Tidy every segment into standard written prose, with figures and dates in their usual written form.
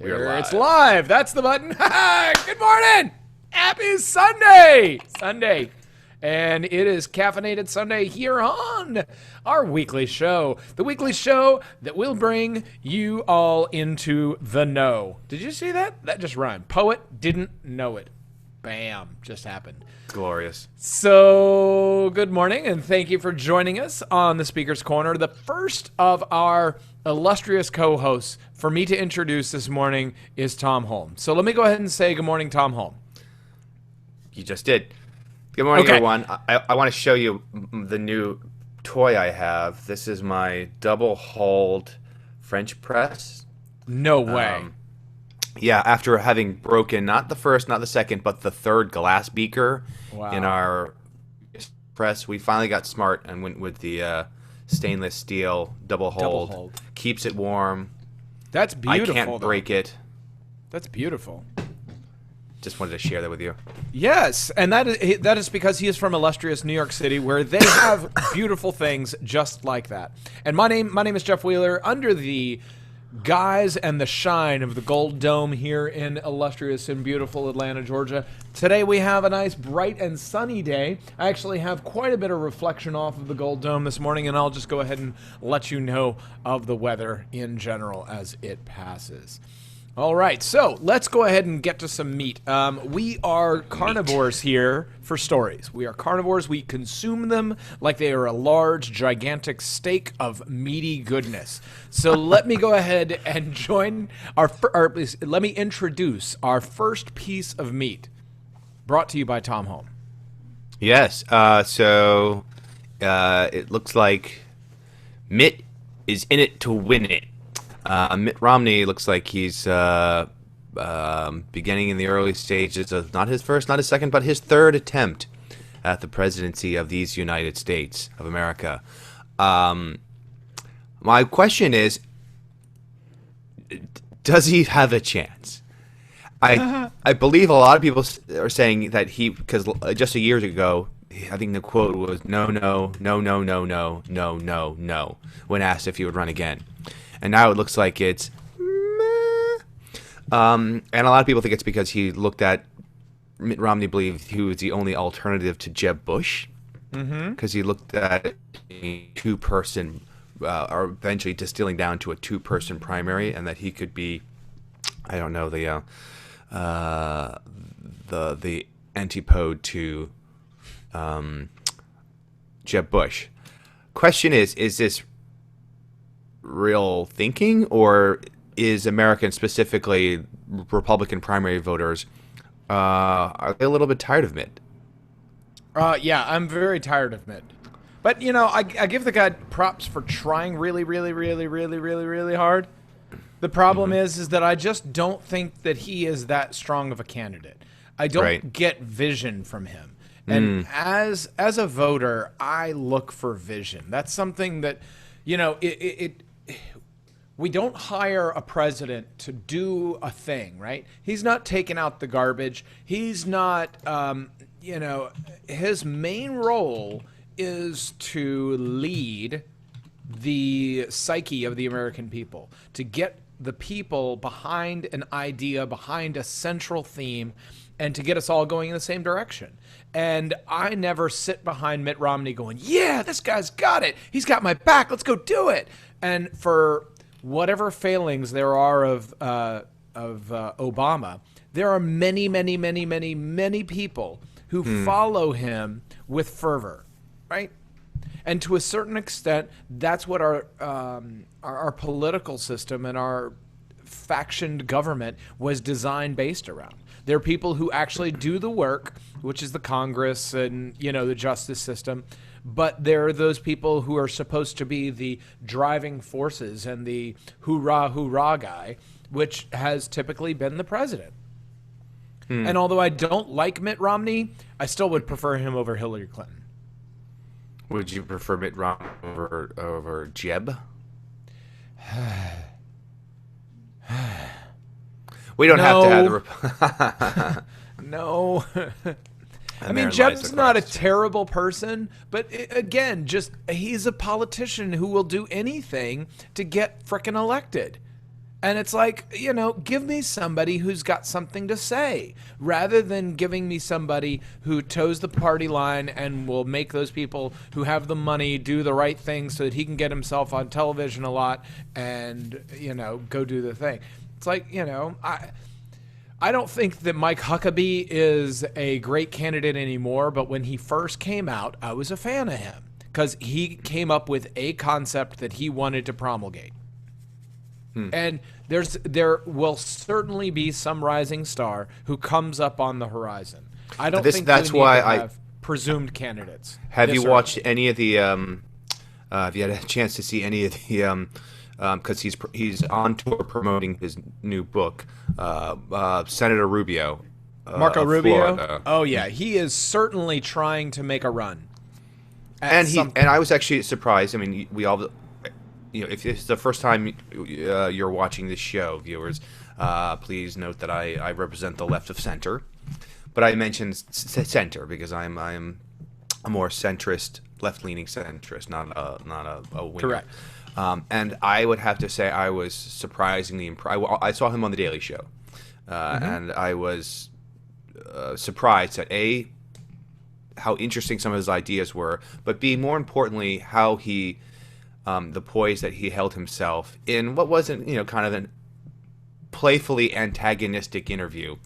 We are There, live. it's live. That's the button. Good morning. Happy Sunday. And it is Caffeinated Sunday here on our weekly show. The weekly show that will bring you all into the know. Did you see that? That just rhymed. Poet didn't know it. Bam. Just happened. Glorious. So, good morning, and thank you for joining us on the Speaker's Corner, the first of our illustrious co-hosts for me to introduce this morning is Thom Holm. So let me go ahead and say good morning, Thom Holm. You just did. Good morning, Okay. everyone. I want to show you the new toy I have. This is my double-hulled French press. No way. Yeah, after having broken not the first, not the second, but the third glass beaker in our press, we finally got smart and went with the stainless steel double-hulled. Keeps it warm. That's beautiful. I can't break it. That's beautiful. Just wanted to share that with you. Yes, and that is because he is from illustrious New York City, where they have beautiful things just like that. And my name is Jeff Wheeler, under the guise and the shine of the Gold Dome here in illustrious and beautiful Atlanta, Georgia. Today we have a nice bright and sunny day. I actually have quite a bit of reflection off of the Gold Dome this morning, and I'll just go ahead and let you know of the weather in general as it passes. All right, so let's go ahead and get to some meat. We are carnivores here for stories. We are carnivores. We consume them like they are a large, gigantic steak of meaty goodness. So let me go ahead and let me introduce our first piece of meat, brought to you by Thom Holm. Yes, so it looks like Mitt is in it to win it. Mitt Romney looks like he's beginning in the early stages of not his first, not his second, but his third attempt at the presidency of these United States of America. My question is, does he have a chance? I believe a lot of people are saying that because just a year ago, I think the quote was no, when asked if he would run again. And now it looks like it's meh. And a lot of people think it's because he looked at Mitt Romney believed he was the only alternative to Jeb Bush. Because he looked at a two-person, or eventually distilling down to a two-person primary, and that he could be, I don't know, the antipode to Jeb Bush. Question is this real thinking, or is American, specifically Republican primary voters, are they a little bit tired of Mitt? Yeah, I'm very tired of Mitt. But, you know, I give the guy props for trying really, really, really, really, really, really hard. The problem is that I just don't think that he is that strong of a candidate. I don't get vision from him. And as a voter, I look for vision. That's something that, you know, we don't hire a president to do a thing, right? He's not taking out the garbage. He's not, his main role is to lead the psyche of the American people, to get the people behind an idea, behind a central theme, and to get us all going in the same direction. And I never sit behind Mitt Romney going, yeah, this guy's got it. He's got my back. Let's go do it. And for whatever failings there are of Obama, there are many, many, many, many, many people who follow him with fervor, right? And to a certain extent, that's what our political system and our factioned government was designed based around. There are people who actually do the work, which is the Congress and, you know, the justice system. But there are those people who are supposed to be the driving forces and the hoorah, hoorah guy, which has typically been the president. And although I don't like Mitt Romney, I still would prefer him over Hillary Clinton. Would you prefer Mitt Romney over Jeb? We don't have to have the... No. I mean, Jeb's not a terrible person, but again, he's a politician who will do anything to get frickin' elected. And it's like, give me somebody who's got something to say rather than giving me somebody who toes the party line and will make those people who have the money do the right thing so that he can get himself on television a lot and, go do the thing. It's like, I don't think that Mike Huckabee is a great candidate anymore, but when he first came out, I was a fan of him because he came up with a concept that he wanted to promulgate. And there will certainly be some rising star who comes up on the horizon. I don't think that's why I have presumed candidates. Have you watched any of the? Have you had a chance to see any of the? Because he's on tour promoting his new book, Senator Rubio. Marco Rubio. Florida. Oh yeah, he is certainly trying to make a run. And I was actually surprised. I mean, we all. If it's the first time you're watching this show, viewers, please note that I represent the left of center, but I mentioned center because I'm a more centrist, left-leaning centrist, not a winger. Correct. And I would have to say I was surprisingly impressed. I saw him on the Daily Show, and I was surprised at how interesting some of his ideas were, but B, more importantly, how he. The poise that he held himself in what wasn't, kind of a playfully antagonistic interview,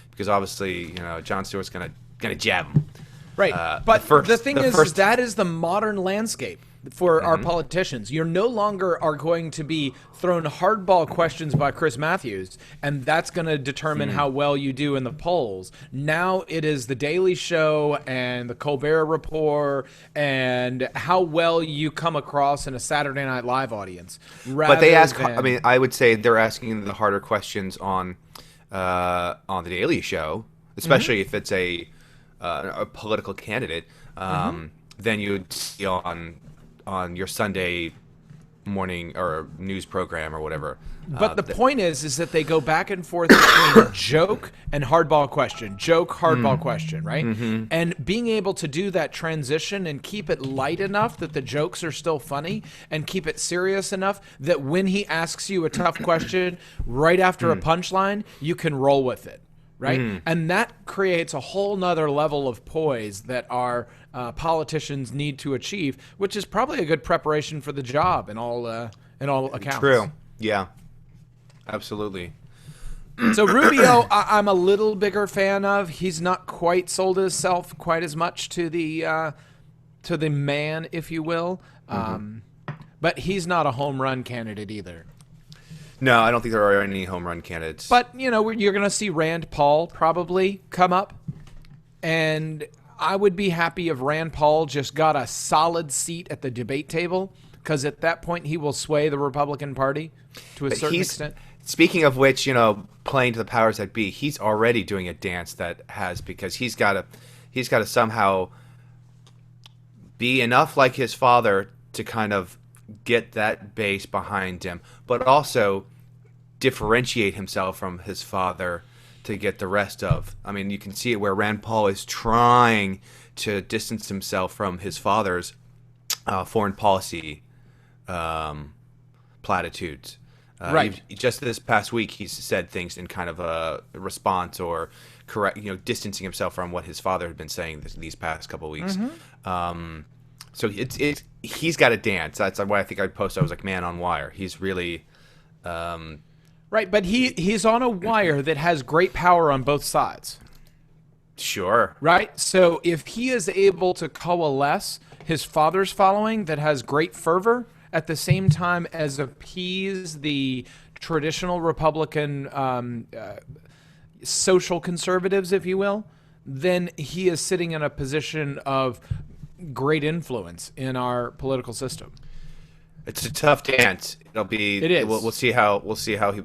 because obviously, Jon Stewart's gonna jab him. Right, but the thing is that is the modern landscape for our politicians. You're no longer are going to be thrown hardball questions by Chris Matthews, and that's going to determine how well you do in the polls. Now it is the Daily Show and the Colbert Report and how well you come across in a Saturday Night Live audience. But they ask. I mean, I would say they're asking the harder questions on the Daily Show, especially if it's a political candidate, than you'd see on your Sunday morning or news program or whatever. But the point is that they go back and forth between joke and hardball question, hardball question, right? And being able to do that transition and keep it light enough that the jokes are still funny and keep it serious enough that when he asks you a tough question right after a punchline, you can roll with it. Right? And that creates a whole nother level of poise that our politicians need to achieve, which is probably a good preparation for the job in all accounts. True. Yeah. Absolutely. So Rubio, I'm a little bigger fan of. He's not quite sold himself quite as much to the man, if you will. But he's not a home run candidate either. No, I don't think there are any home run candidates. But, you're going to see Rand Paul probably come up. And I would be happy if Rand Paul just got a solid seat at the debate table, because at that point he will sway the Republican Party to a certain extent. Speaking of which, playing to the powers that be, he's already doing a dance because he's got to somehow be enough like his father to kind of get that base behind him, but also differentiate himself from his father to get the rest of. I mean, you can see it where Rand Paul is trying to distance himself from his father's foreign policy platitudes. Right. Just this past week, he's said things in kind of a response or correct, distancing himself from what his father had been saying these past couple of weeks. So he's got to dance. That's why I think I posted. I was like, man on wire. He's really right, but he's on a wire that has great power on both sides. Sure. Right. So if he is able to coalesce his father's following that has great fervor at the same time as appease the traditional Republican social conservatives, if you will, then he is sitting in a position of great influence in our political system. It's a tough dance. It is. We'll see how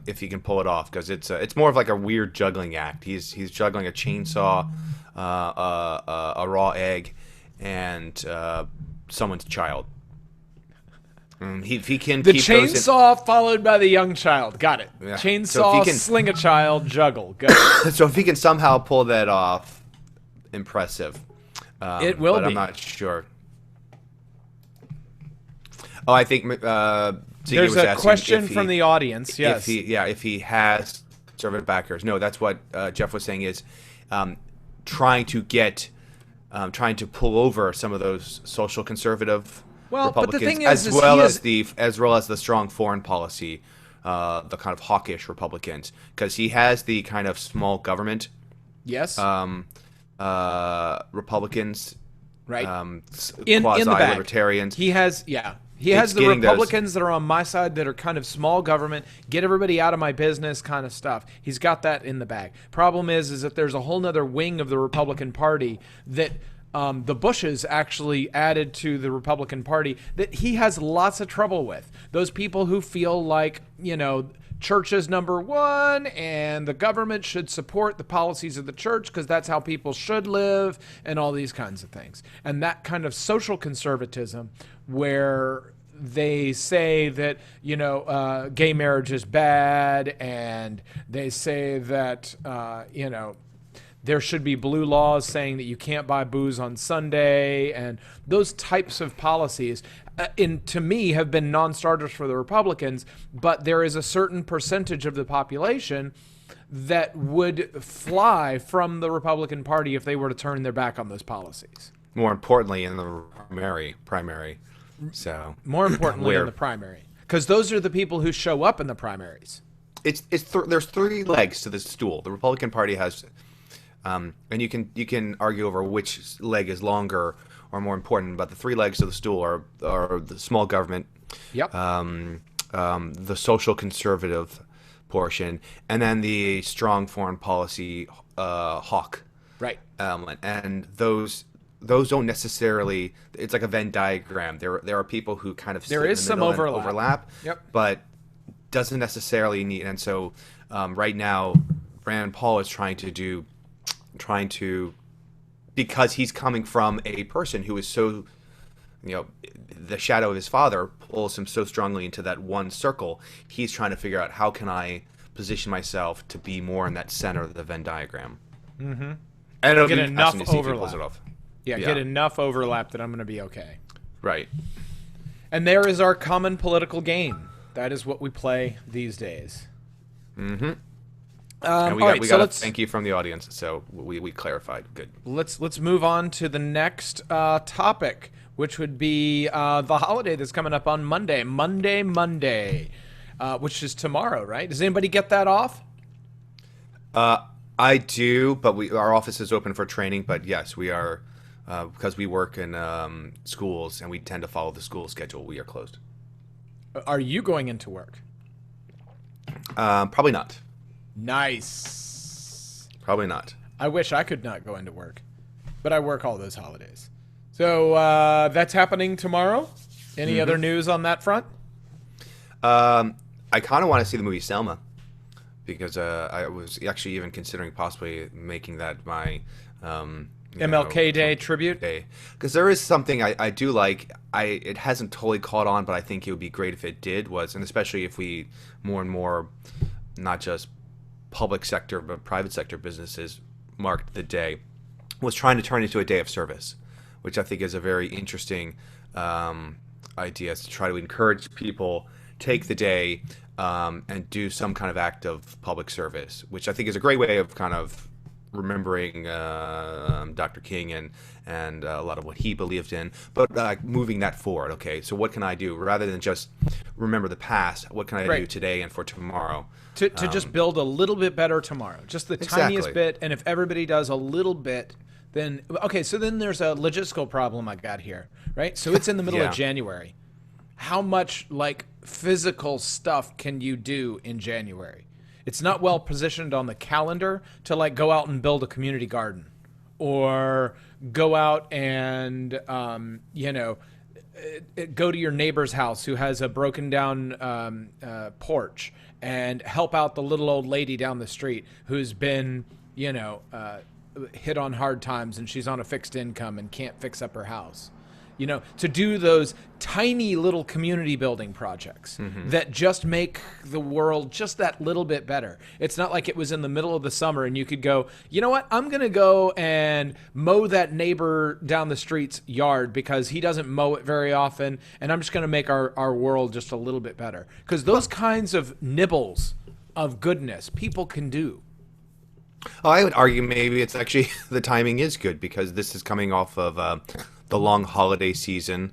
if he can pull it off, because it's more of like a weird juggling act. He's juggling a chainsaw, a raw egg, and someone's child. If he can the keep chainsaw followed by the young child. Got it. Yeah. Chainsaw, sling a child, juggle. Go. So if he can somehow pull that off, impressive. It will but be. I'm not sure. Oh, I think Ziggy There's was a asking question if he- from the audience. Yes. if he has conservative backers. No, that's what Jeff was saying is trying to pull over some of those social conservative Well, but the Republicans, thing is as he well is- as well as the strong foreign policy, the kind of hawkish Republicans, because he has the kind of small government Yes. Republicans, Right. in the bag. quasi-libertarians. He has He has the getting those- Republicans that are on my side that are kind of small government, get everybody out of my business kind of stuff. He's got that in the bag. Problem is that there's a whole nother wing of the Republican Party that the Bushes actually added to the Republican Party that he has lots of trouble with. Those people who feel like, church is number one and the government should support the policies of the church because that's how people should live and all these kinds of things. And that kind of social conservatism where they say that, gay marriage is bad, and they say that, there should be blue laws saying that you can't buy booze on Sunday, and those types of policies, to me, have been non-starters for the Republicans. But there is a certain percentage of the population that would fly from the Republican Party if they were to turn their back on those policies. More importantly, in the primary. So more importantly, in the primary, because those are the people who show up in the primaries. There's three legs to this stool. The Republican Party has. And you can argue over which leg is longer or more important, but the three legs of the stool are the small government, Yep. the social conservative portion, and then the strong foreign policy hawk. Right. And those don't necessarily. It's like a Venn diagram. There are people who kind of There is some overlap. Yep. But doesn't necessarily need. And so right now, Rand Paul is trying to, because he's coming from a person who is so, the shadow of his father pulls him so strongly into that one circle. He's trying to figure out, how can I position myself to be more in that center of the Venn diagram. Mm-hmm. And it'll get be enough fascinating to see if he overlap. pulls it off. Yeah, get enough overlap that I'm going to be okay. Right. And there is our common political game. That is what we play these days. Mm-hmm. And we got a thank you from the audience, so we clarified. Good. Let's move on to the next topic, which would be the holiday that's coming up on Monday, which is tomorrow, right? Does anybody get that off? I do, but our office is open for training. But yes, we are, because we work in schools and we tend to follow the school schedule. We are closed. Are you going into work? Probably not. Nice. Probably not. I wish I could not go into work, but I work all those holidays. So that's happening tomorrow. Any other news on that front? I kind of want to see the movie Selma, because I was actually even considering possibly making that my MLK Day tribute. Because there is something I do like. It hasn't totally caught on, but I think it would be great if it did. And especially if we more and more, not just public sector but private sector businesses marked the day, was trying to turn it into a day of service, which I think is a very interesting idea, to try to encourage people take the day and do some kind of act of public service, which I think is a great way of kind of remembering Dr. King and a lot of what he believed in, but moving that forward. Okay, so what can I do rather than just remember the past? What can I do today and for tomorrow? To just build a little bit better tomorrow, just the tiniest bit. And if everybody does a little bit, then okay. So then there's a logistical problem I got here, right? So it's in the middle of January. How much physical stuff can you do in January? It's not well positioned on the calendar to go out and build a community garden, or go out and go to your neighbor's house who has a broken down porch and help out the little old lady down the street who's been hit on hard times and she's on a fixed income and can't fix up her house. to do those tiny little community building projects that just make the world just that little bit better. It's not like it was in the middle of the summer and you could go, you know what, I'm going to go and mow that neighbor down the street's yard because he doesn't mow it very often, and I'm just going to make our world just a little bit better. Because those kinds of nibbles of goodness people can do. Oh, I would argue maybe it's actually the timing is good because this is coming off of the long holiday season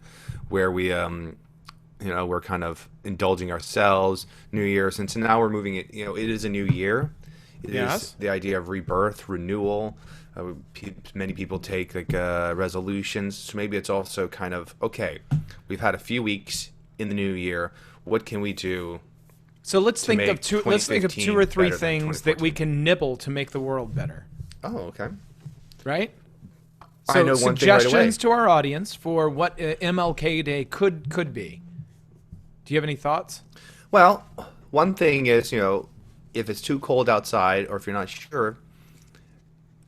where we, we're kind of indulging ourselves, New Year's, and so now we're moving it, it is a new year. It is the idea of rebirth, renewal. Many people take resolutions, so maybe it's also kind of, okay, we've had a few weeks in the new year. What can we do? So let's think of two or three things that we can nibble to make the world better. Oh, okay. Right? So I know one thing right away. Suggestions to our audience for what MLK Day could be. Do you have any thoughts? Well, one thing is, if it's too cold outside or if you're not sure,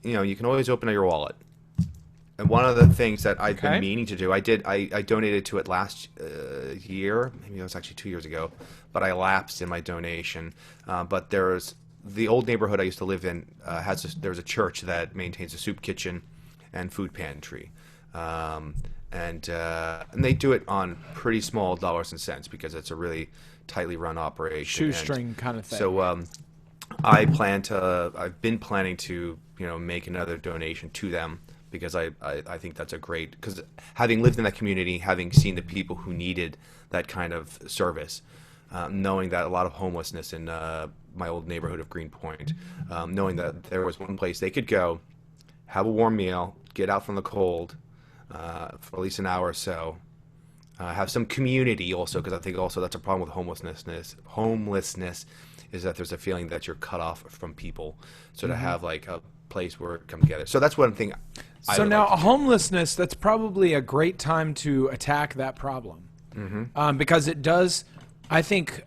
you can always open up your wallet. And one of the things that I've been meaning to do, I donated to it last year. Maybe it was actually 2 years ago, but I lapsed in my donation. But there's the old neighborhood I used to live in there's a church that maintains a soup kitchen and food pantry, and they do it on pretty small dollars and cents because it's a really tightly run operation. Shoestring kind of thing. So I've been planning to make another donation to them. Because I think that's because having lived in that community, having seen the people who needed that kind of service, knowing that a lot of homelessness in my old neighborhood of Greenpoint, knowing that there was one place they could go, have a warm meal, get out from the cold for at least an hour or so, have some community also, because I think also that's a problem with homelessness is that there's a feeling that you're cut off from people. So to have like a place where it come together. So that's one thing. So now homelessness, that's probably a great time to attack that problem. Because it does, I think,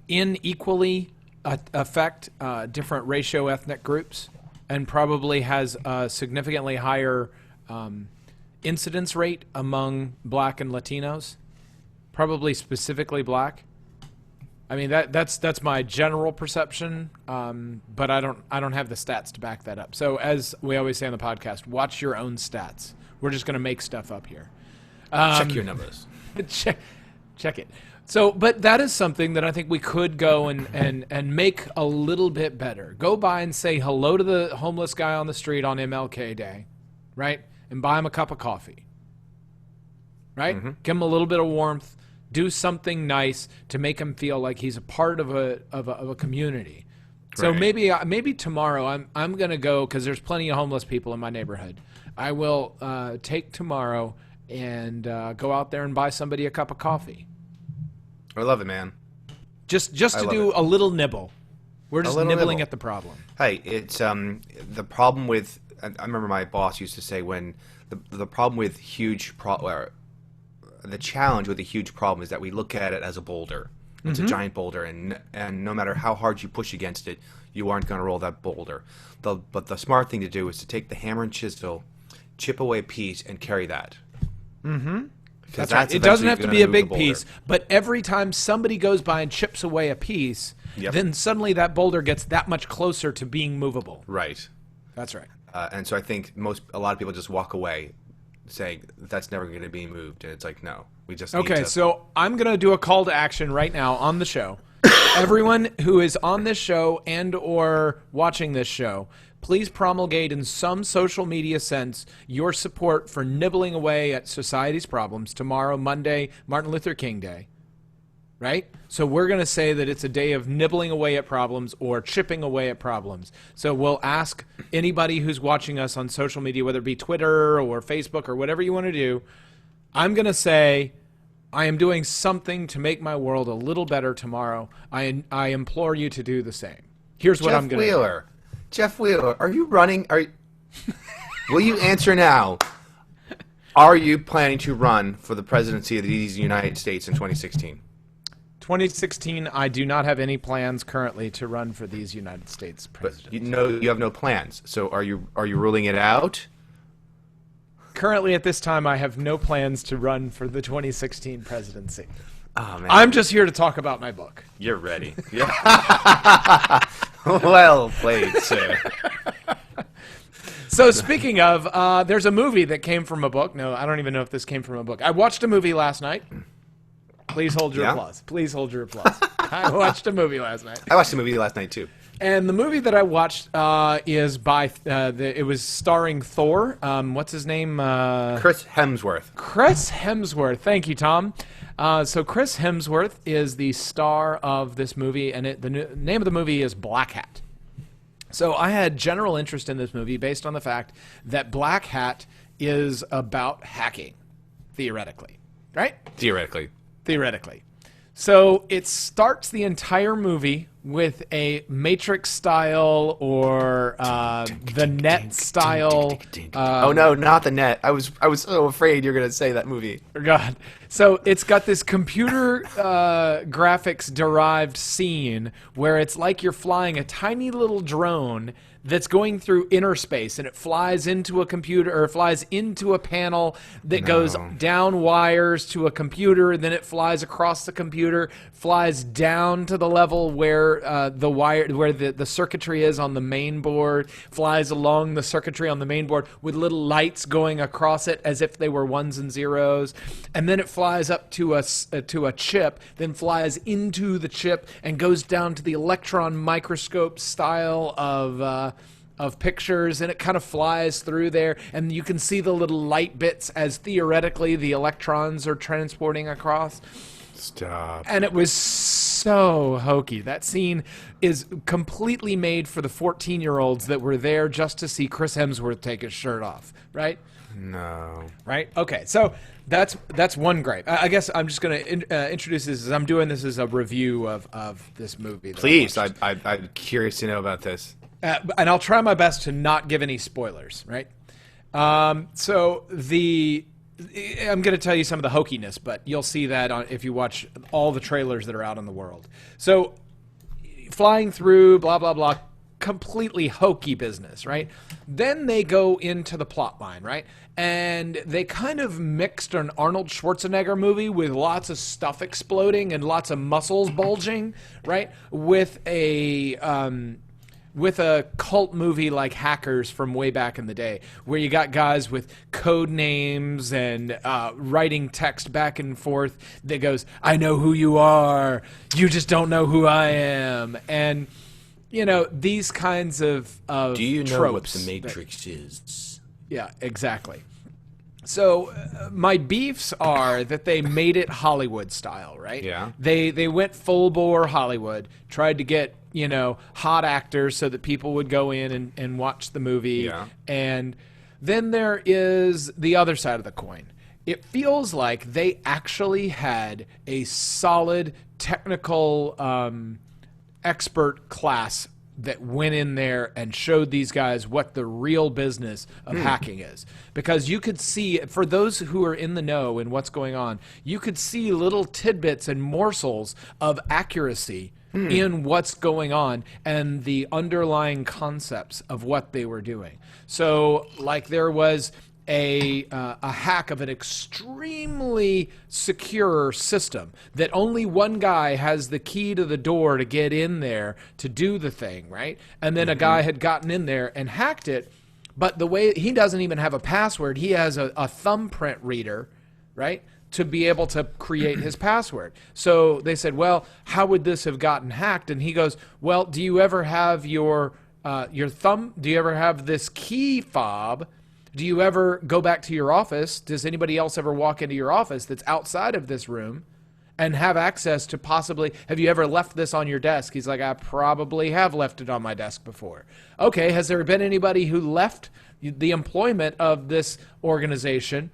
unequally affect different racial-ethnic groups and probably has a significantly higher incidence rate among Black and Latinos, probably specifically Black. I mean that's my general perception, but I don't have the stats to back that up. So as we always say on the podcast, watch your own stats. We're just going to make stuff up here. Check your numbers. Check it. So, but that is something that I think we could go and make a little bit better. Go by and say hello to the homeless guy on the street on MLK Day, right? And buy him a cup of coffee, right? Give him a little bit of warmth. Do something nice to make him feel like he's a part of a community. So maybe tomorrow I'm gonna go because there's plenty of homeless people in my neighborhood. I will take tomorrow and go out there and buy somebody a cup of coffee. I love it, man. Just to do a little nibble. We're just nibbling at the problem. Hey, it's the problem with. I remember my boss used to say when the problem with the challenge with a huge problem is that we look at it as a boulder. It's a giant boulder, and no matter how hard you push against it, you aren't going to roll that boulder. But the smart thing to do is to take the hammer and chisel, chip away a piece, and carry that. That's right. It doesn't have to be a big piece, but every time somebody goes by and chips away a piece, then suddenly that boulder gets that much closer to being movable. Right. That's right. And so I think a lot of people just walk away saying that's never going to be moved, and it's like, no, we just need to. So I'm going to do a call to action right now on the show. Everyone who is on this show and or watching this show, please promulgate in some social media sense your support for nibbling away at society's problems tomorrow, Monday, Martin Luther King Day. Right? So we're going to say that it's a day of nibbling away at problems or chipping away at problems. So we'll ask anybody who's watching us on social media, whether it be Twitter or Facebook or whatever you want to do, I'm going to say I am doing something to make my world a little better tomorrow. I implore you to do the same. Here's what I'm going to do. Jeff Wheeler, are you running? Will you answer now? Are you planning to run for the presidency of the United States in 2016? 2016, I do not have any plans currently to run for these United States presidents. But you have no plans. So are you ruling it out? Currently, at this time, I have no plans to run for the 2016 presidency. Oh, man. I'm just here to talk about my book. You're ready. Yeah. Well played, sir. So speaking of, there's a movie that came from a book. No, I don't even know if this came from a book. I watched a movie last night. Please hold your applause. Please hold your applause. I watched a movie last night. I watched a movie last night, too. And the movie that I watched is by, it was starring Thor. What's his name? Chris Hemsworth. Chris Hemsworth. Thank you, Tom. So Chris Hemsworth is the star of this movie, and the name of the movie is Black Hat. So I had general interest in this movie based on the fact that Black Hat is about hacking, theoretically, right? Theoretically. So it starts the entire movie with a Matrix style or the Net style. Oh no, not the Net! I was so afraid you're gonna say that movie. God. So it's got this computer graphics derived scene where it's like you're flying a tiny little drone that's going through inner space, and it flies into a computer, or flies into a panel that goes down wires to a computer, and then it flies across the computer, flies down to the level where the circuitry is on the main board, flies along the circuitry on the main board with little lights going across it as if they were ones and zeros, and then it flies up to a chip, then flies into the chip and goes down to the electron microscope style of pictures, and it kind of flies through there, and you can see the little light bits as theoretically the electrons are transporting across. Stop. And it was so hokey. That scene is completely made for the 14-year-olds that were there just to see Chris Hemsworth take his shirt off, right? No. Right? Okay, so that's one gripe. I guess I'm just going to introduce this as I'm doing this as a review of this movie. Please, I'm curious to know about this. And I'll try my best to not give any spoilers, right? So I'm going to tell you some of the hokiness, but you'll see that if you watch all the trailers that are out in the world. So flying through, blah, blah, blah, completely hokey business, right? Then they go into the plot line, right? And they kind of mixed an Arnold Schwarzenegger movie with lots of stuff exploding and lots of muscles bulging, right? With a cult movie like Hackers from way back in the day, where you got guys with code names and writing text back and forth that goes, "I know who you are, you just don't know who I am," and these kinds of do you know tropes what the Matrix is? Yeah, exactly. So my beefs are that they made it Hollywood style, right? Yeah. They went full bore Hollywood, tried to get hot actors so that people would go in and watch the movie. Yeah. And then there is the other side of the coin. It feels like they actually had a solid technical expert class that went in there and showed these guys what the real business of hacking is. Because you could see, for those who are in the know in what's going on, you could see little tidbits and morsels of accuracy in what's going on and the underlying concepts of what they were doing. So, like, there was a hack of an extremely secure system that only one guy has the key to the door to get in there to do the thing, right? And then a guy had gotten in there and hacked it, but the way he doesn't even have a password, he has a thumbprint reader, right, to be able to create his password. So they said, well, how would this have gotten hacked? And he goes, well, do you ever have your thumb? Do you ever have this key fob? Do you ever go back to your office? Does anybody else ever walk into your office that's outside of this room and have access to possibly, have you ever left this on your desk? He's like, I probably have left it on my desk before. Okay, has there been anybody who left the employment of this organization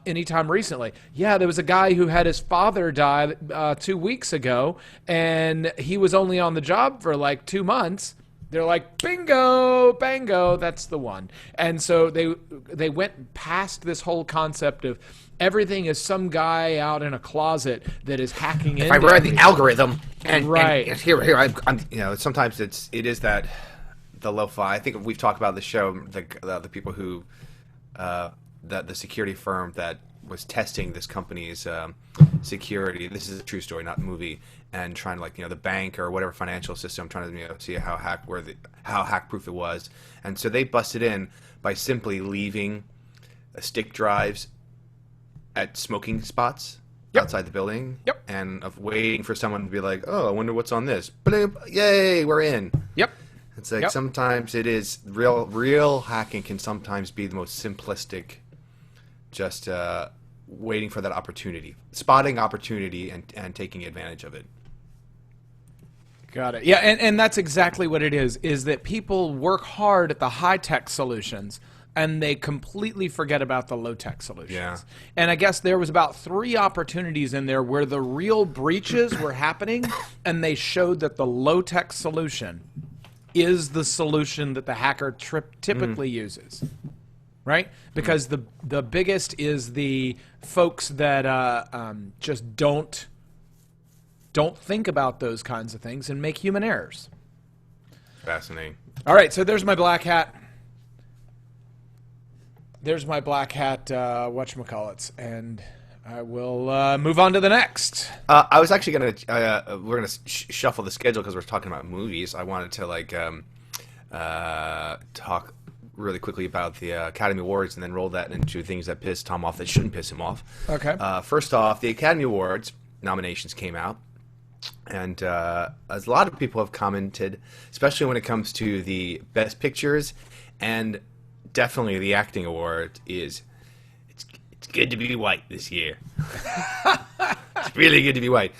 anytime recently? Yeah, there was a guy who had his father die 2 weeks ago, and he was only on the job for like 2 months. They're like, bingo, bango, that's the one. And so they went past this whole concept of everything is some guy out in a closet that is hacking into If I read the algorithm, right. and here I'm sometimes it is that the lo-fi. I think we've talked about the show, the people who that the security firm that was testing this company's security. This is a true story, not a movie. And trying to, like, the bank or whatever financial system, trying to see how hack-proof it was. And so they busted in by simply leaving stick drives at smoking spots outside the building. Yep. And of waiting for someone to be like, oh, I wonder what's on this. Bloop, yay, we're in. Yep. It's like sometimes it is real hacking can sometimes be the most simplistic, just waiting for that opportunity, spotting opportunity and taking advantage of it. Got it. Yeah, and that's exactly what it is that people work hard at the high-tech solutions, and they completely forget about the low-tech solutions. Yeah. And I guess there was about 3 opportunities in there where the real breaches were happening, and they showed that the low-tech solution is the solution that the hacker typically uses, right? Because the biggest is the folks that just don't think about those kinds of things and make human errors. Fascinating. All right, so there's my black hat. There's my black hat whatchamacallits, and I will move on to the next. I was actually going to, we're going to shuffle the schedule because we're talking about movies. I wanted to, talk really quickly about the Academy Awards and then roll that into things that piss Thom off that shouldn't piss him off. Okay. First off, the Academy Awards nominations came out. And as a lot of people have commented, especially when it comes to the Best Pictures, and definitely the Acting Award, it's good to be white this year. It's really good to be white.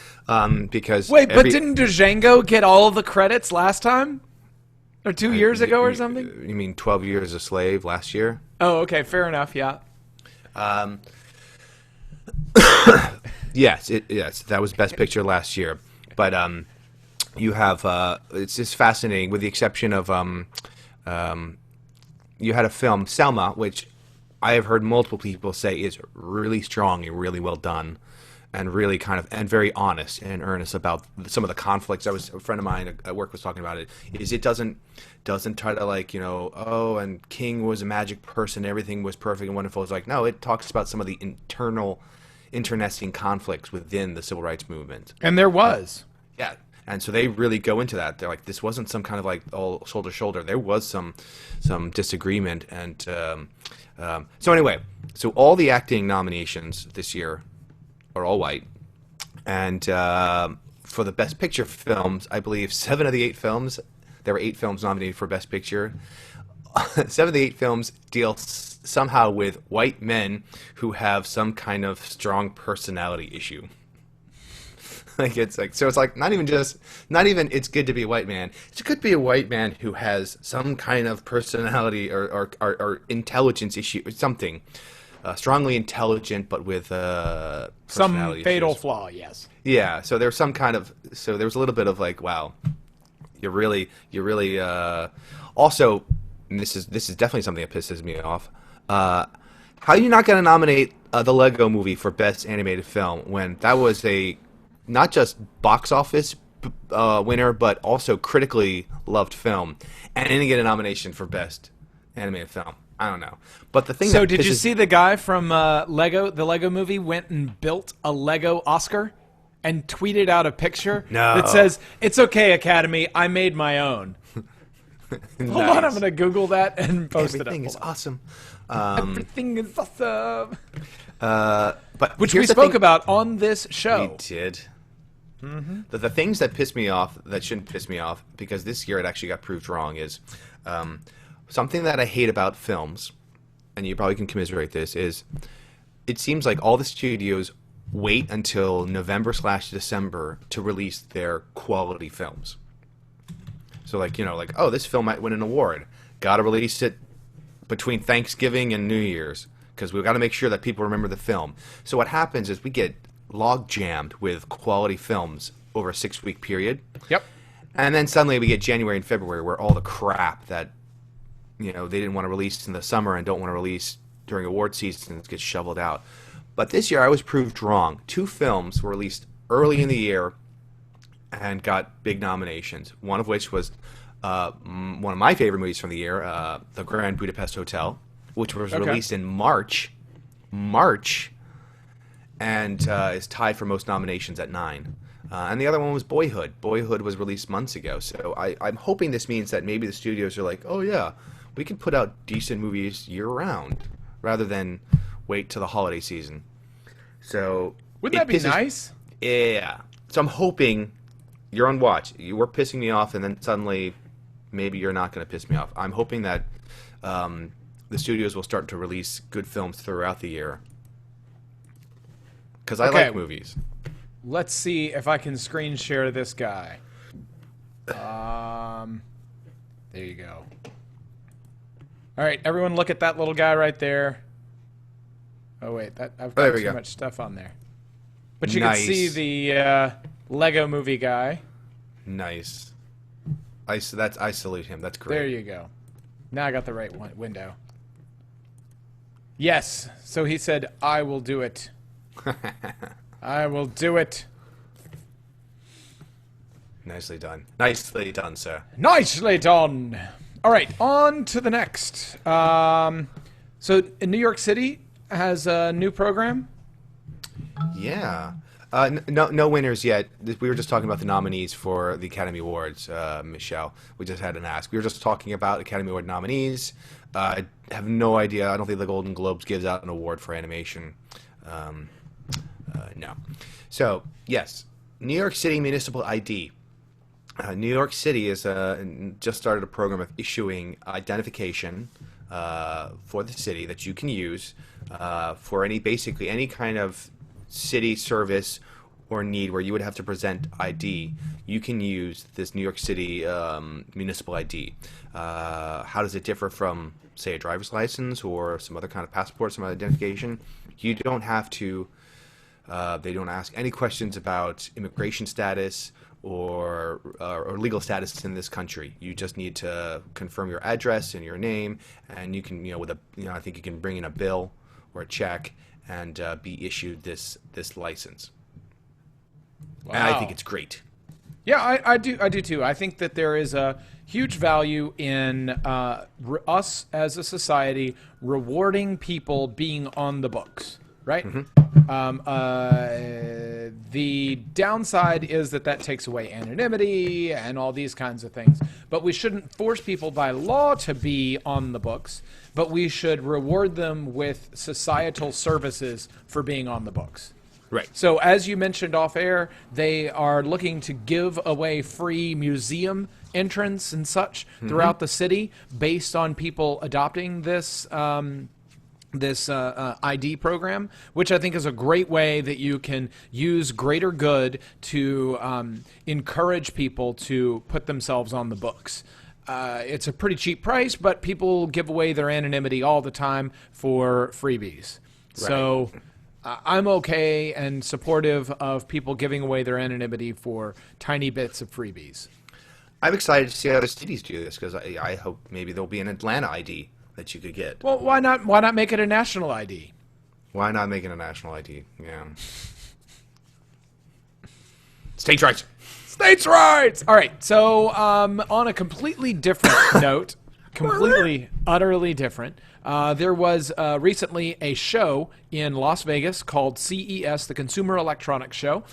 Because wait, but didn't Django get all of the credits last time? Or 2 years ago or something? You mean 12 Years a Slave last year? Oh, okay, fair enough, yeah. Yes, that was Best Picture last year. But you have it's just fascinating, with the exception of you had a film, Selma, which I have heard multiple people say is really strong and really well done, and really and very honest and earnest about some of the conflicts. A friend of mine at work was talking about it. It doesn't try to and King was a magic person, everything was perfect and wonderful. It's like, no, it talks about some of the internecine conflicts within the civil rights movement. And there was. Yeah. And so they really go into that. They're like, this wasn't some kind of like all shoulder to shoulder. There was some disagreement. And so anyway, so all the acting nominations this year are all white. And for the Best Picture films, I believe 7 of the 8 films, there were 8 films nominated for Best Picture. 7 of the 8 films deal somehow with white men who have some kind of strong personality issue. It's not even it's good to be a white man. It's good to be a white man who has some kind of personality or intelligence issue or something. Strongly intelligent, but with some fatal issues. Flaw, yes. Yeah, so there was a little bit of like, wow, you're really also, and this is definitely something that pisses me off. How are you not going to nominate the Lego Movie for Best Animated Film when that was a not just box office winner, but also critically loved film, and didn't get a nomination for Best Animated Film? I don't know. But the thing. So did you see the guy from the Lego Movie went and built a Lego Oscar and tweeted out a picture that says, "It's okay, Academy, I made my own." Nice. Hold on, I'm going to Google that and post Everything is awesome. Everything is awesome. But which we spoke about on this show. We did. Mm-hmm. The things that piss me off, that shouldn't piss me off, because this year it actually got proved wrong, is something that I hate about films, and you probably can commiserate this, is it seems like all the studios wait until November/December to release their quality films. So oh, this film might win an award. Got to release it between Thanksgiving and New Year's because we've got to make sure that people remember the film. So what happens is we get log jammed with quality films over a 6-week period. Yep. And then suddenly we get January and February where all the crap that they didn't want to release in the summer and don't want to release during award seasons gets shoveled out. But this year I was proved wrong. 2 films were released early in the year and got big nominations. One of which was one of my favorite movies from the year, The Grand Budapest Hotel, which was Okay. released in March, and is tied for most nominations at 9. And the other one was Boyhood. Boyhood was released months ago. So I'm hoping this means that maybe the studios are like, oh yeah, we can put out decent movies year-round rather than wait till the holiday season. So Wouldn't that be nice? Yeah. So I'm hoping you're on watch. You were pissing me off, and then suddenly maybe you're not going to piss me off. I'm hoping that the studios will start to release good films throughout the year. Because I like movies. Let's see if I can screen share this guy. There you go. All right, everyone look at that little guy right there. Oh, wait, I've got too much stuff on there. But you can see the Lego movie guy. Nice. I salute him. That's great. There you go. Now I got the right window. Yes. So he said, I will do it. I will do it. Nicely done. Nicely done, sir. Nicely done. All right, on to the next. So in New York City has a new program. Yeah. No winners yet. We were just talking about the nominees for the Academy Awards, Michelle. We just had an ask. We were just talking about Academy Award nominees. I have no idea. I don't think the Golden Globes gives out an award for animation. No. So, yes, New York City Municipal ID. New York City is just started a program of issuing identification for the city that you can use for basically any kind of city service or need where you would have to present ID. You can use this New York City municipal ID. How does it differ from, say, a driver's license or some other kind of passport, some other identification? You don't have to. They don't ask any questions about immigration status or legal status in this country. You just need to confirm your address and your name, and you can, I think you can bring in a bill or a check and be issued this license. Wow. And I think it's great. Yeah, I do too. I think that there is a huge value in us as a society rewarding people being on the books, right? Mm-hmm. The downside is that takes away anonymity and all these kinds of things. But we shouldn't force people by law to be on the books, but we should reward them with societal services for being on the books. Right. So as you mentioned off air, they are looking to give away free museum entrance and such throughout the city based on people adopting this ID program, which I think is a great way that you can use greater good to encourage people to put themselves on the books. It's a pretty cheap price, but people give away their anonymity all the time for freebies. Right. So I'm okay and supportive of people giving away their anonymity for tiny bits of freebies. I'm excited to see how other cities do this because I hope maybe there'll be an Atlanta ID that you could get. Well, why not? Why not make it a national ID? Why not make it a national ID? Yeah. States' rights. States' rights. All right. So, on a completely different note, utterly different. There was recently a show in Las Vegas called CES, the Consumer Electronics Show,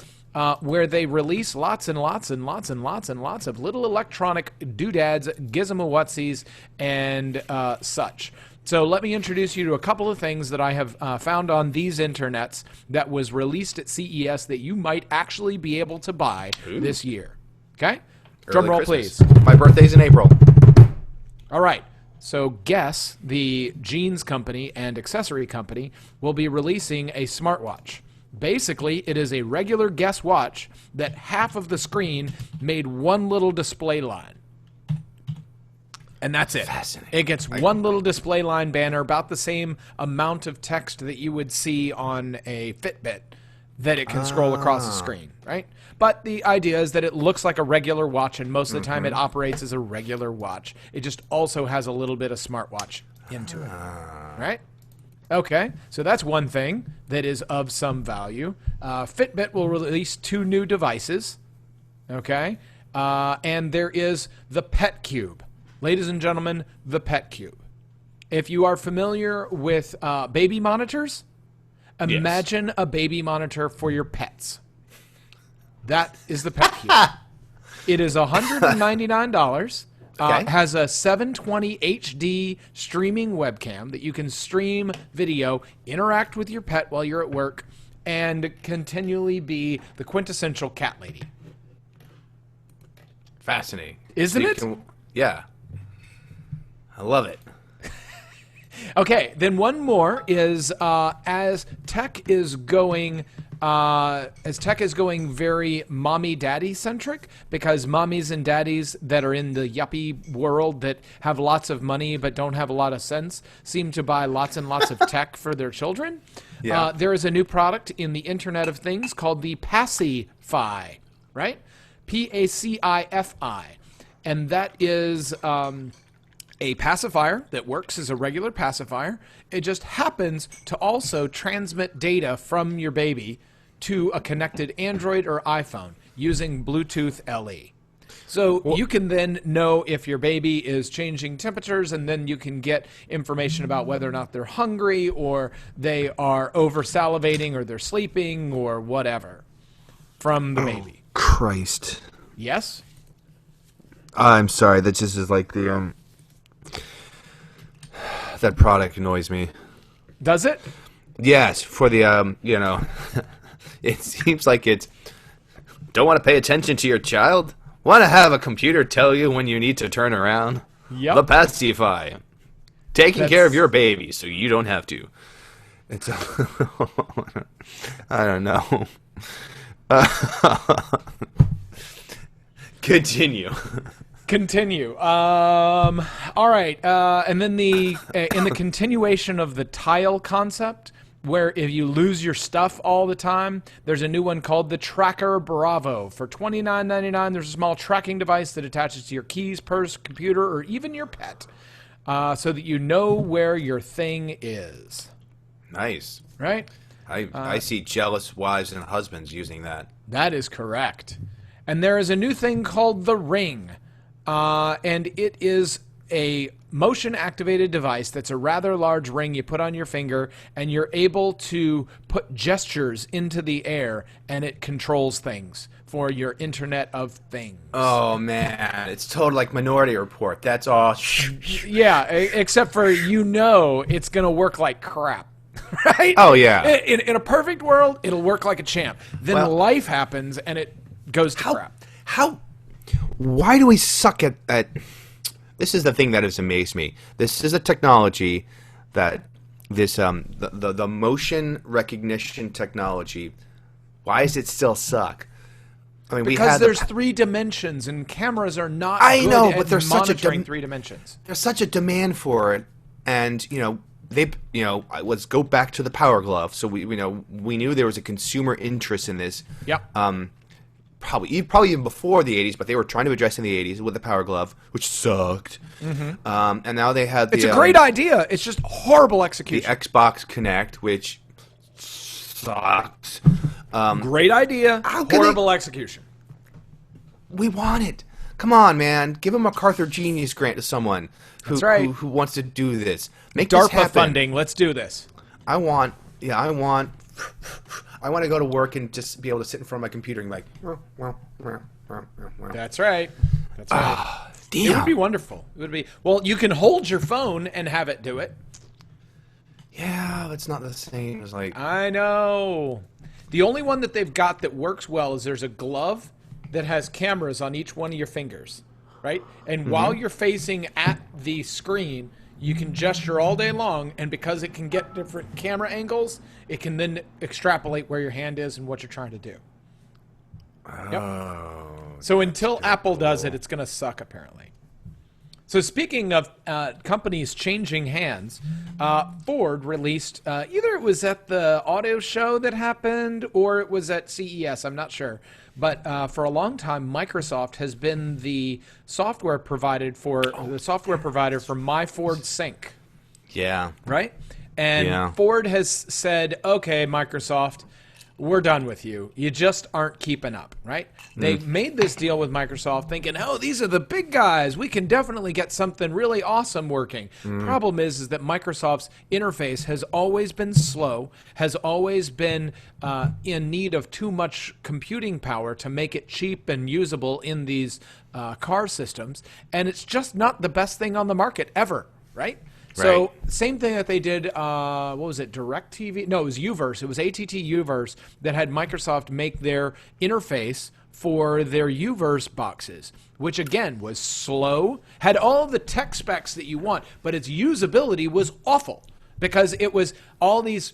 where they release lots and lots and lots and lots and lots of little electronic doodads, gizmo-whatsies, and such. So let me introduce you to a couple of things that I have found on these internets that was released at CES that you might actually be able to buy this year. Okay? Drum roll, please. My birthday's in April. All right. So Guess, the jeans company and accessory company, will be releasing a smartwatch. Basically, it is a regular Guess watch that half of the screen made one little display line. And that's it. Fascinating. It gets one little display line banner, about the same amount of text that you would see on a Fitbit that it can scroll across the screen, right? But the idea is that it looks like a regular watch, and most of the time it operates as a regular watch. It just also has a little bit of smartwatch into it, right? Okay, so that's one thing that is of some value. Fitbit will release 2 new devices, okay? And there is the Pet Cube. Ladies and gentlemen, the Pet Cube. If you are familiar with baby monitors, imagine a baby monitor for your pets. That is the pet here. It is $199. Has a 720 HD streaming webcam that you can stream video, interact with your pet while you're at work, and continually be the quintessential cat lady. Fascinating. Isn't it? Yeah. I love it. Okay, then one more is as tech is going very mommy daddy centric, because mommies and daddies that are in the yuppie world that have lots of money but don't have a lot of sense seem to buy lots and lots of tech for their children. Yeah. There is a new product in the Internet of Things called the Pacify, right? Pacifi. And that is a pacifier that works as a regular pacifier. It just happens to also transmit data from your baby to a connected Android or iPhone using Bluetooth LE. So you can then know if your baby is changing temperatures, and then you can get information about whether or not they're hungry, or they are over salivating, or they're sleeping, or whatever from the baby. Christ. Yes? I'm sorry. That just is like the that product annoys me. Does it? Yes, for the it seems like it's don't want to pay attention to your child. Want to have a computer tell you when you need to turn around? Yep. The Pacify. Taking care of your baby so you don't have to. It's I don't know. Continue. All right. And then in the continuation of the tile concept, where if you lose your stuff all the time, there's a new one called the Tracker Bravo. For $29.99, there's a small tracking device that attaches to your keys, purse, computer, or even your pet, so that you know where your thing is. Nice. Right? I see jealous wives and husbands using that. That is correct. And there is a new thing called the Ring. And it is a motion-activated device that's a rather large ring you put on your finger, and you're able to put gestures into the air, and it controls things for your Internet of Things. Oh, man. It's totally like Minority Report. That's all. Yeah, except for it's going to work like crap. Right? Oh, yeah. In a perfect world, it'll work like a champ. Then life happens, and it goes to crap. Why do we suck at this is the thing that has amazed me. This is a technology that the motion recognition technology, why does it still suck? I mean, because there's 3 dimensions, and cameras are not good at there's monitoring 3 dimensions. There's such a demand for it, and let's go back to the Power Glove. So we knew there was a consumer interest in this. Yep. Probably even before the 80s, but they were trying to address in the 80s with the Power Glove, which sucked. Mm-hmm. And now they had It's a great idea. It's just horrible execution. The Xbox Kinect, which sucks. Great idea, horrible execution. We want it. Come on, man. Give a MacArthur Genius Grant to someone who wants to do this. Make DARPA this happen. funding. Let's do this. I want to go to work and just be able to sit in front of my computer and be like, That's right. That's right. Damn. It would be wonderful. It would be. Well, you can hold your phone and have it do it. Yeah, that's not the same as like. I know. The only one that they've got that works well is there's a glove that has cameras on each one of your fingers, right? And while you're facing at the screen, you can gesture all day long, and because it can get different camera angles, it can then extrapolate where your hand is and what you're trying to do. Oh. So until Apple does it, it's going to suck, apparently. So speaking of companies changing hands, Ford released, either it was at the auto show that happened or it was at CES, I'm not sure. But for a long time, Microsoft has been the software provider for My Ford Sync. Yeah. Right? And Ford has said, okay, Microsoft, we're done with you. You just aren't keeping up, right? They made this deal with Microsoft thinking, oh, these are the big guys. We can definitely get something really awesome working. Problem is that Microsoft's interface has always been slow, has always been in need of too much computing power to make it cheap and usable in these car systems. And it's just not the best thing on the market ever, right? So same thing that they did, what was it, DirecTV? No, it was Uverse. It was AT&T Uverse that had Microsoft make their interface for their Uverse boxes, which again was slow, had all the tech specs that you want, but its usability was awful because it was all these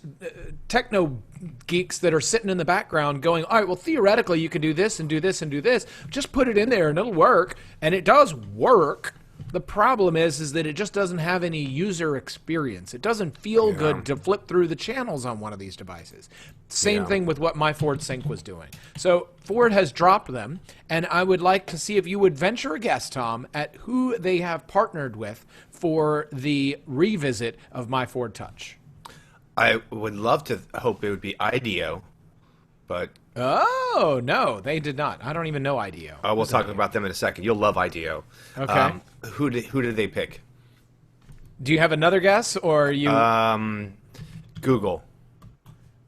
techno geeks that are sitting in the background going, all right, well, theoretically you can do this and do this and do this. Just put it in there and it'll work. And it does work. The problem is that it just doesn't have any user experience. It doesn't feel good to flip through the channels on one of these devices. Same thing with what my Ford Sync was doing. So Ford has dropped them, and I would like to see if you would venture a guess, Thom, at who they have partnered with for the revisit of my Ford Touch. I would love to hope it would be IDEO, but... Oh, no, they did not. I don't even know IDEO. We'll talk about them in a second. You'll love IDEO. Okay. Who did they pick? Do you have another guess, or you... Google.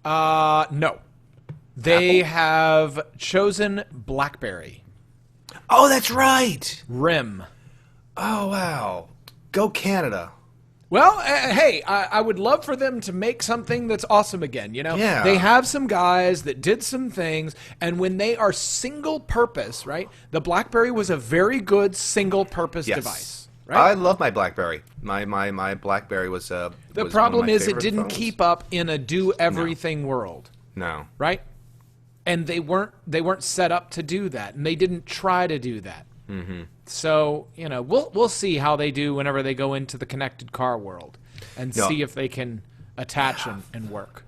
No. They have chosen BlackBerry. Oh, that's right. RIM. Oh, wow. Go Canada. Well, hey, I would love for them to make something that's awesome again, you know? Yeah. They have some guys that did some things, and when they are single-purpose, right? The BlackBerry was a very good single-purpose device, right? I love my BlackBerry. My BlackBerry was The was problem one of my is it favorite didn't phones. keep up in a do-everything world, No. right? And they weren't set up to do that, and they didn't try to do that. Mm-hmm. So, you know, we'll see how they do whenever they go into the connected car world and see if they can attach and work.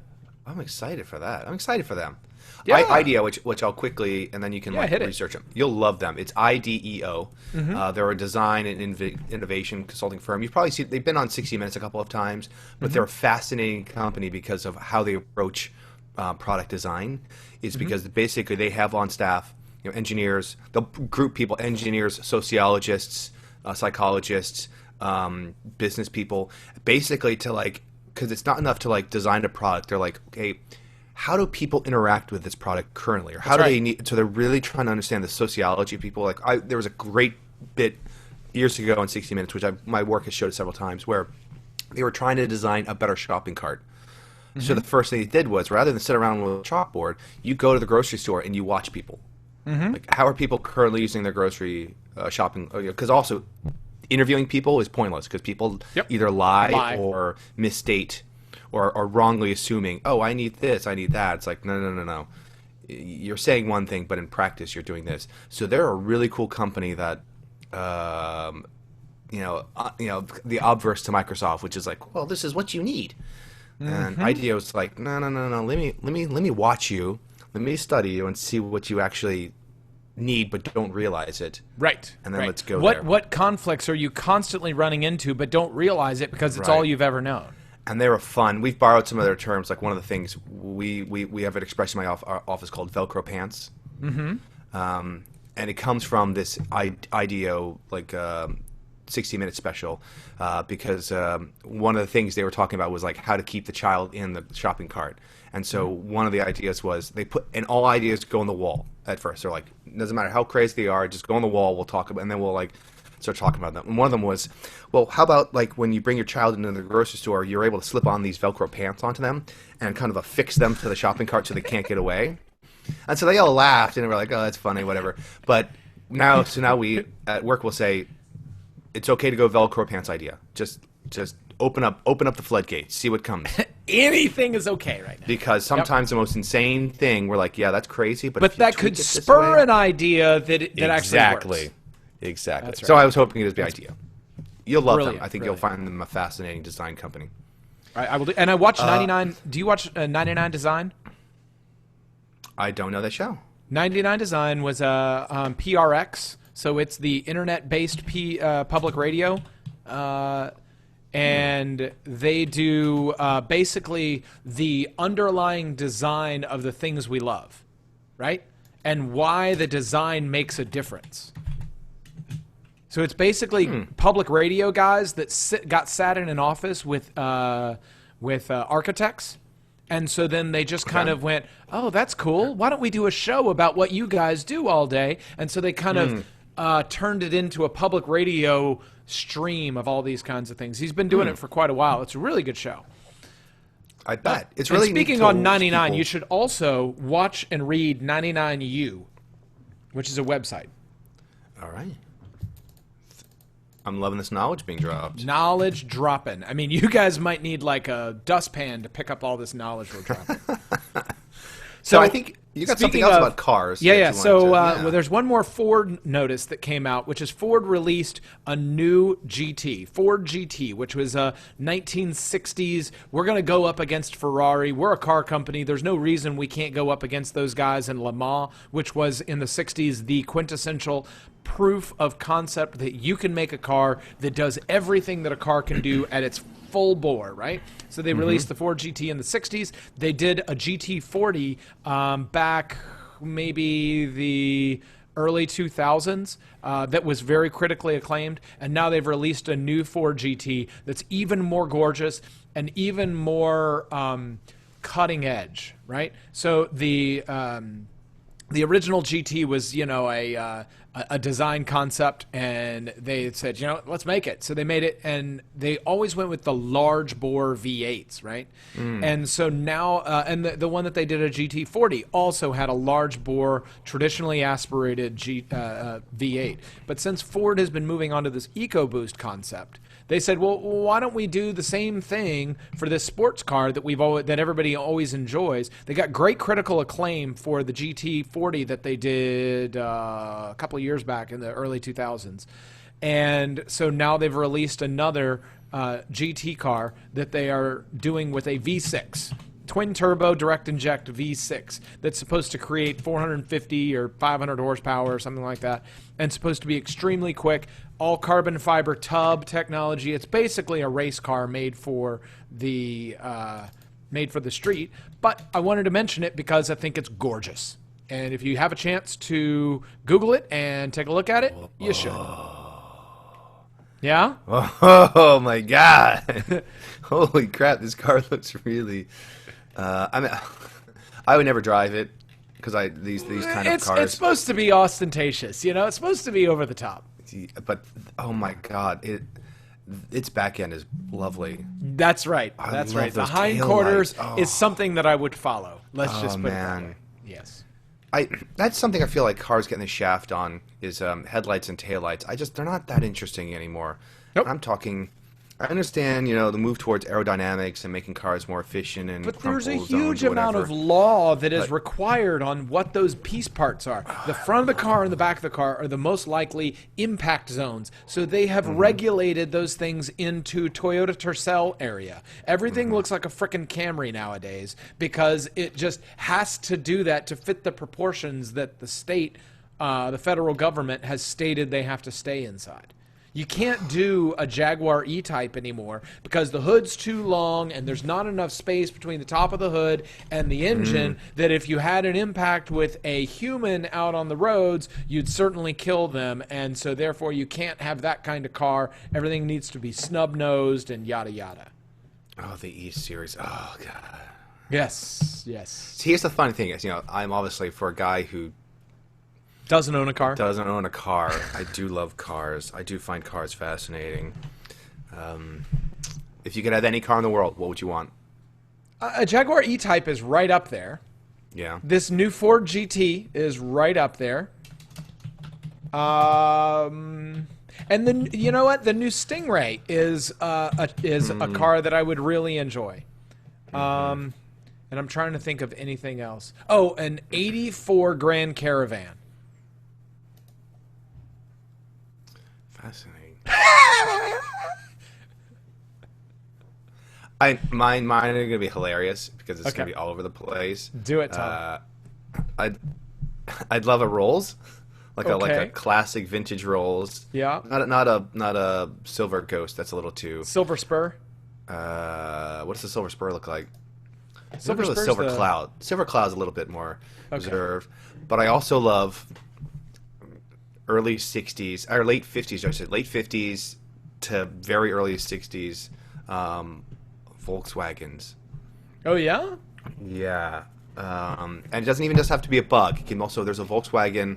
I'm excited for that. I'm excited for them. Yeah. IDEO, which I'll quickly, and then you can hit it. research them. You'll love them. It's IDEO. They're a design and innovation consulting firm. You've probably seen, they've been on 60 Minutes a couple of times, but they're a fascinating company because of how they approach product design. Is because basically they have on staff, you know, engineers. They'll group people: engineers, sociologists, psychologists, business people. Basically, because it's not enough to design a product. They're like, okay, how do people interact with this product currently, or how do they need? So they're really trying to understand the sociology of people. There was a great bit years ago on 60 Minutes, which my work has showed several times, where they were trying to design a better shopping cart. So the first thing they did was, rather than sit around with a chalkboard, you go to the grocery store and you watch people. Like, how are people currently using their grocery shopping? Because also, interviewing people is pointless because people either lie or misstate or are wrongly assuming, oh, I need this, I need that. It's like, no. You're saying one thing, but in practice you're doing this. So they're a really cool company that, the obverse to Microsoft, which is like, well, this is what you need. And IDEO's like, no. Let me watch you. Let me study you and see what you actually need, but don't realize it. Right. And then let's go there. What conflicts are you constantly running into, but don't realize it because it's all you've ever known? And they were fun. We've borrowed some of their terms. Like one of the things we have an expression in our office called Velcro pants. And it comes from this IDEO 60-minute special, because one of the things they were talking about was like how to keep the child in the shopping cart. And so one of the ideas was and all ideas go on the wall at first. They're like, doesn't matter how crazy they are, just go on the wall, we'll talk about, and then we'll start talking about them. And one of them was, well, how about when you bring your child into the grocery store, you're able to slip on these Velcro pants onto them and kind of affix them to the shopping cart so they can't get away. And so they all laughed and we're like, oh, that's funny, whatever. But now we at work will say, it's okay to go Velcro pants idea. Just open up the floodgates, see what comes. Anything is okay right now. Because sometimes the most insane thing, we're like, yeah, that's crazy, but that could spur an idea that actually works. Exactly. Right. So I was hoping it would be IDEO. You'll love them. I think you'll Brilliant. find them a fascinating design company. I will do, and I watched 99. Do you watch 99 Design? I don't know that show. 99 Design was PRX, so it's the internet-based public radio. and they do basically the underlying design of the things we love, right? And why the design makes a difference. So it's basically public radio guys that sat in an office with architects. And so then they just kind of went, oh, that's cool. Why don't we do a show about what you guys do all day? And so they kind of turned it into a public radio stream of all these kinds of things. He's been doing it for quite a while. It's a really good show. I bet. It's really neat. Speaking on 99, you should also watch and read 99U, which is a website. All right. I'm loving this knowledge being dropped. Knowledge dropping. I mean, you guys might need like a dustpan to pick up all this knowledge we're dropping. So I think you got something else about cars. Yeah. So well, there's one more Ford notice that came out, which is Ford released a new GT, Ford GT, which was a 1960s. We're going to go up against Ferrari. We're a car company. There's no reason we can't go up against those guys in Le Mans, which was in the 60s the quintessential proof of concept that you can make a car that does everything that a car can do at its full bore, right? So they released the Ford GT in the 60s. They did a GT40 back maybe the early 2000s that was very critically acclaimed. And now they've released a new Ford GT that's even more gorgeous and even more cutting edge, right? So the original GT was, a design concept, and they said, let's make it. So they made it, and they always went with the large bore V8s, right? And so now, and the one that they did a GT40 also had a large bore, traditionally aspirated V8. But since Ford has been moving on to this EcoBoost concept, they said, well, why don't we do the same thing for this sports car that everybody always enjoys? They got great critical acclaim for the GT40 that they did a couple of years back in the early 2000s. And so now they've released another GT car that they are doing with a V6. Twin turbo direct inject V6 that's supposed to create 450 or 500 horsepower or something like that, and supposed to be extremely quick, all carbon fiber tub technology. It's basically a race car made for the street. But I wanted to mention it because I think it's gorgeous. And if you have a chance to Google it and take a look at it, you should. Yeah? Oh my God. Holy crap, this car looks really I would never drive it because these kind of cars. It's supposed to be ostentatious, It's supposed to be over the top. But oh my God, its back end is lovely. That's right. That's right. The hindquarters is something that I would follow. Let's just put it that way. Yes. That's something I feel like cars getting the shaft on is headlights and taillights. They're not that interesting anymore. Nope. I understand, the move towards aerodynamics and making cars more efficient and but there's a huge amount of law that is required on what those piece parts are. The front of the car and the back of the car are the most likely impact zones. So they have regulated those things into Toyota Tercel area. Everything looks like a frickin' Camry nowadays because it just has to do that to fit the proportions that the state, the federal government has stated they have to stay inside. You can't do a Jaguar E-Type anymore because the hood's too long and there's not enough space between the top of the hood and the engine that if you had an impact with a human out on the roads, you'd certainly kill them. And so therefore you can't have that kind of car. Everything needs to be snub-nosed and yada yada. Oh, the E-Series. Oh, God. Yes. See, here's the funny thing is, I'm obviously for a guy who doesn't own a car. I do love cars. I do find cars fascinating. If you could have any car in the world, what would you want? A Jaguar E-Type is right up there. Yeah. This new Ford GT is right up there. And then you know what? The new Stingray is a car that I would really enjoy. And I'm trying to think of anything else. Oh, an '84 Grand Caravan. Fascinating. Mine are going to be hilarious because it's going to be all over the place. Do it, Thom. I'd love a Rolls, like a Okay. classic vintage Rolls. Yeah. Not a silver Ghost. That's a little too. Silver Spur. What does the Silver Spur look like? Silver Maybe the Spur's Silver the- Cloud. Silver Cloud's a little bit more Okay. reserved, but I also love early '60s or late '50s. I said late '50s to very early '60s Volkswagens. Oh yeah. Yeah, and it doesn't even just have to be a bug. It can also there's a Volkswagen.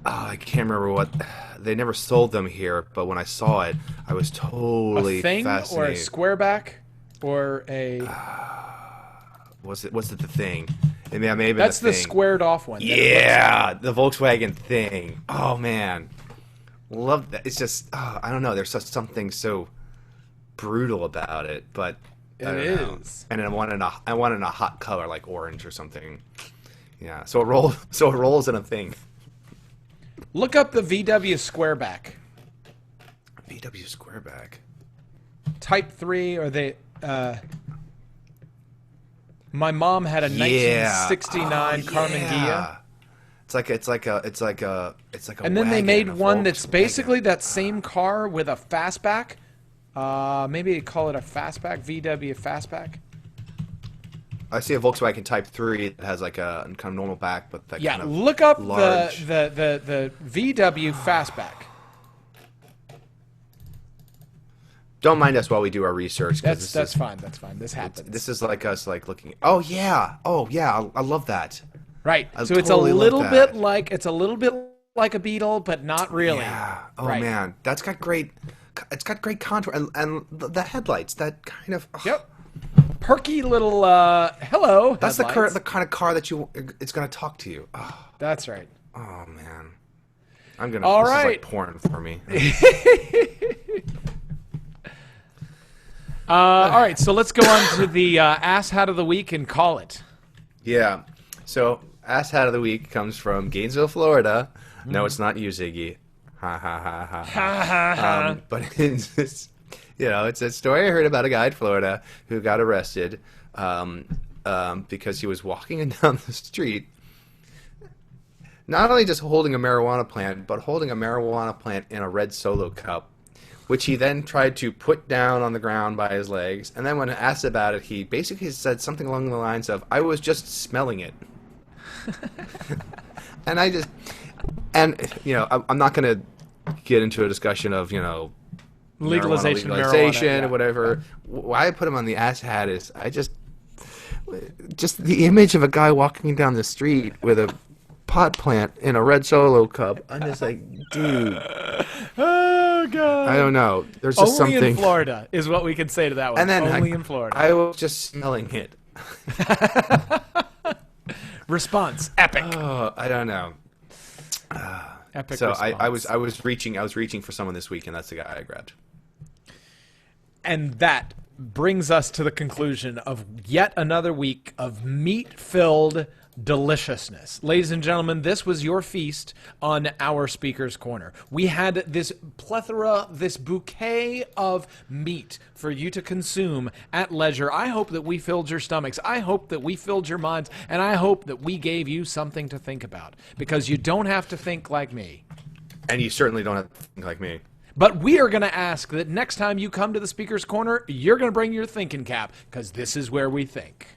I can't remember what they never sold them here, but when I saw it, I was totally A thing or a fascinated. squareback or a. Was it the thing? It may have been That's the the thing. squared off one. Yeah, the Volkswagen thing. Oh man, love that. It's just I don't know. There's just something so brutal about it, but I don't know. is. And I want in a hot color like orange or something. Yeah. So it rolls in a thing. Look up the VW squareback. VW Squareback. Type 3 or they. My mom had a 1969 Carmen Ghia. It's like a And then they wagon, made a one that's Volkswagen. basically that same car with a fastback. Maybe they call it a fastback, VW fastback. I see a Volkswagen Type 3 that has like a kind of normal back, but that Yeah, kind of look up large. the VW fastback. Don't mind us while we do our research. 'Cause That's fine. That's fine. This happens. This is like us like looking. Oh yeah. I love that. Right. I So it's a totally love little that. bit like a Beetle, but not really. Yeah. Oh Right. man, that's got great. It's got great contour and the headlights. That kind of. Yep. Perky little hello. That's headlights. the kind of car that it's gonna talk to you. Oh, That's right. man, I'm gonna. All this right. is like porn for me. All right, so let's go on to the Asshat of the week and call it. Yeah. So Asshat of the week comes from Gainesville, Florida. No, it's not you, Ziggy. Ha ha ha ha. ha. But it's it's a story I heard about a guy in Florida who got arrested because he was walking down the street, not only just holding a marijuana plant, but holding a marijuana plant in a red Solo cup, which he then tried to put down on the ground by his legs. And then when asked about it, he basically said something along the lines of, "I was just smelling it." And I'm not going to get into a discussion of, Legalization, legalization marijuana, or whatever. Why I put him on the Asshat is just the image of a guy walking down the street with a pot plant in a red Solo cup. I'm just like, dude. Oh god. I don't know. There's just Only something. in Florida is what we can say to that one. And then only in Florida. I was just smelling it. Response epic. Oh, I don't know. Epic So response. I was reaching for someone this week, and that's the guy I grabbed. And that brings us to the conclusion of yet another week of meat-filled deliciousness. Ladies and gentlemen, this was your feast on our Speaker's Corner. We had this plethora, this bouquet of meat for you to consume at leisure. I hope that we filled your stomachs. I hope that we filled your minds. And I hope that we gave you something to think about. Because you don't have to think like me. And you certainly don't have to think like me. But we are going to ask that next time you come to the Speaker's Corner, you're going to bring your thinking cap, because this is where we think.